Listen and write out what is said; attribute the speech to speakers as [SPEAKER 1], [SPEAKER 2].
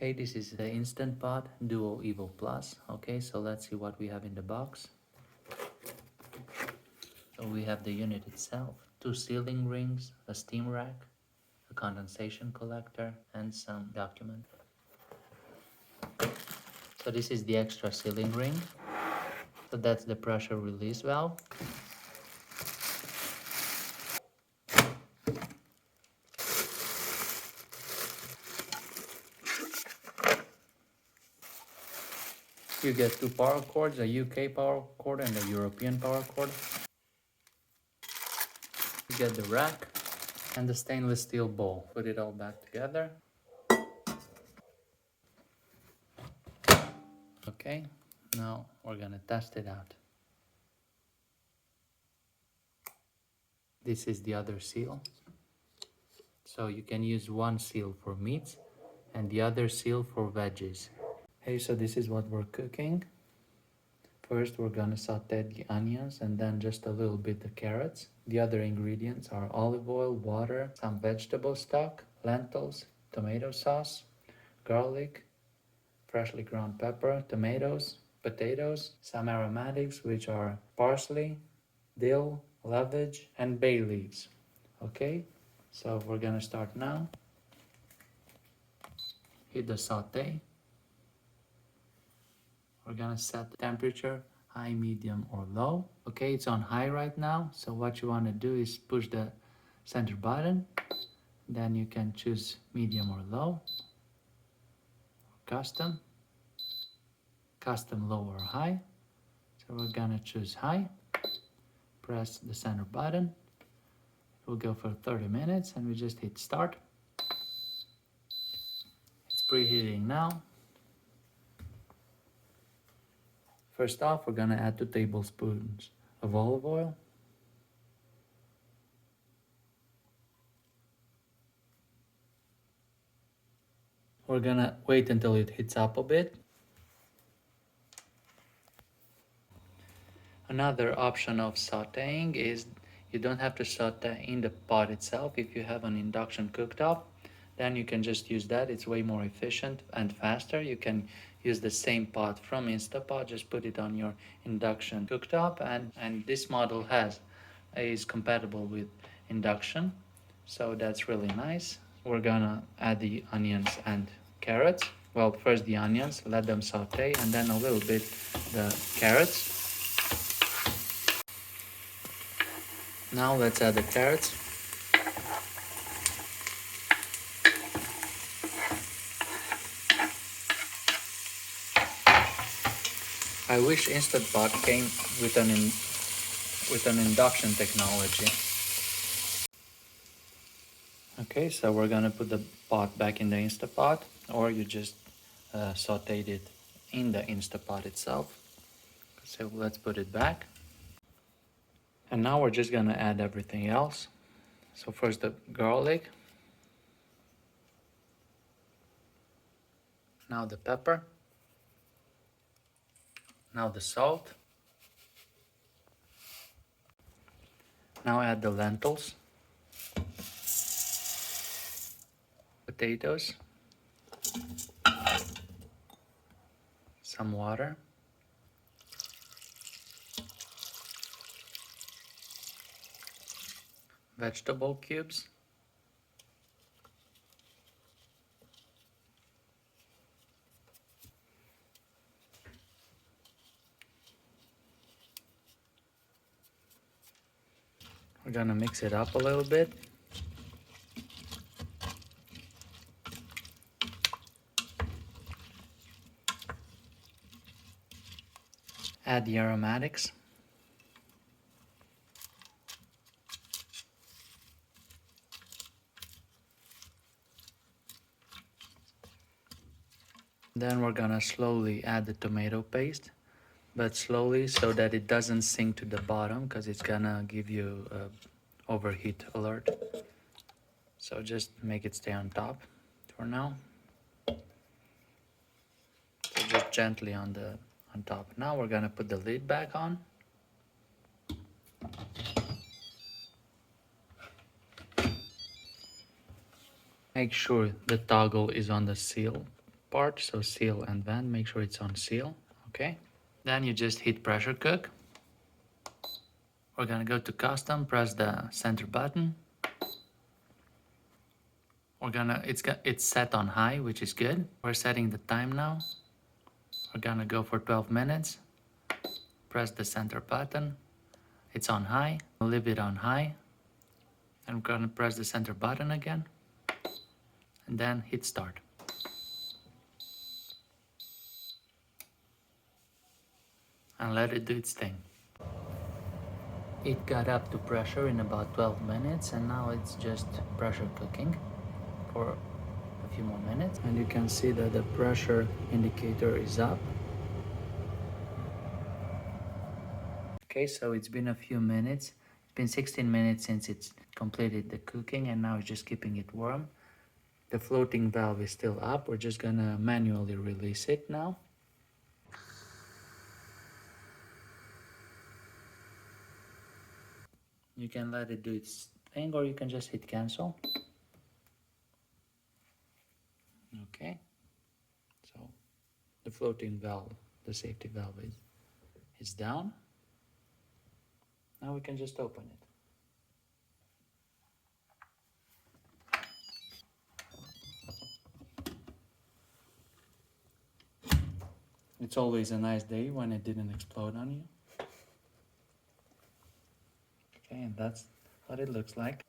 [SPEAKER 1] Okay, this is the Instant Pot Duo Evo Plus. Okay, so let's see what we have in the box. So we have the unit itself, 2 sealing rings, a steam rack, a condensation collector, and some document. So this is the extra sealing ring. So that's the pressure release valve. You get 2 power cords, a UK power cord and a European power cord. You get the rack and the stainless steel bowl. Put it all back together. Okay, now we're gonna test it out. This is the other seal. So you can use one seal for meats and the other seal for veggies. Hey, so this is what we're cooking. First, we're gonna saute the onions and then just a little bit the carrots. The other ingredients are olive oil, water, some vegetable stock, lentils, tomato sauce, garlic, freshly ground pepper, tomatoes, potatoes, some aromatics which are parsley, dill, lovage, and bay leaves. Okay, so we're gonna start now. Hit the saute. We're gonna set the temperature high, medium, or low. Okay, it's on high right now. So what you wanna do is push the center button. Then you can choose medium or low. Custom. Custom low or high. So we're gonna choose high. Press the center button. We'll go for 30 minutes and we just hit start. It's preheating now. First off, we're gonna add 2 tablespoons of olive oil. We're gonna wait until it heats up a bit. Another option of sauteing is you don't have to saute in the pot itself. If you have an induction cooktop, then you can just use that. It's way more efficient and faster. You can use the same pot from Instapot, just put it on your induction cooktop, and this model is compatible with induction, so that's really nice. We're gonna add the onions and carrots. Well, first the onions, let them saute, and then a little bit the carrots. Now let's add the carrots. I wish Instant Pot came with an induction technology. Okay, so we're gonna put the pot back in the Instant Pot, or you just sauteed it in the Instant Pot itself. So let's put it back. And now we're just gonna add everything else. So first the garlic. Now the pepper. Now the salt. Now add the lentils. Potatoes. Some water. Vegetable cubes. We're gonna mix it up a little bit. Add the aromatics. Then we're gonna slowly add the tomato paste, but slowly so that it doesn't sink to the bottom, because it's gonna give you a overheat alert. So just make it stay on top for now. So just gently on top. Now we're gonna put the lid back on. Make sure the toggle is on the seal. part, so seal and vent, make sure it's on seal, okay? Then you just hit pressure cook. We're gonna go to custom, press the center button. It's set on high, which is good. We're setting the time now. We're gonna go for 12 minutes. Press the center button. It's on high. We'll leave it on high. And we're gonna press the center button again. And then hit start. And let it do its thing. It got up to pressure in about 12 minutes and now it's just pressure cooking for a few more minutes. And you can see that the pressure indicator is up. Okay, so it's been a few minutes. It's been 16 minutes since it's completed the cooking and now it's just keeping it warm. The floating valve is still up. We're just gonna manually release it now. You can let it do its thing or you can just hit cancel. Okay, so the floating valve, the safety valve is down. Now we can just open it. It's always a nice day when it didn't explode on you. Okay, and that's what it looks like.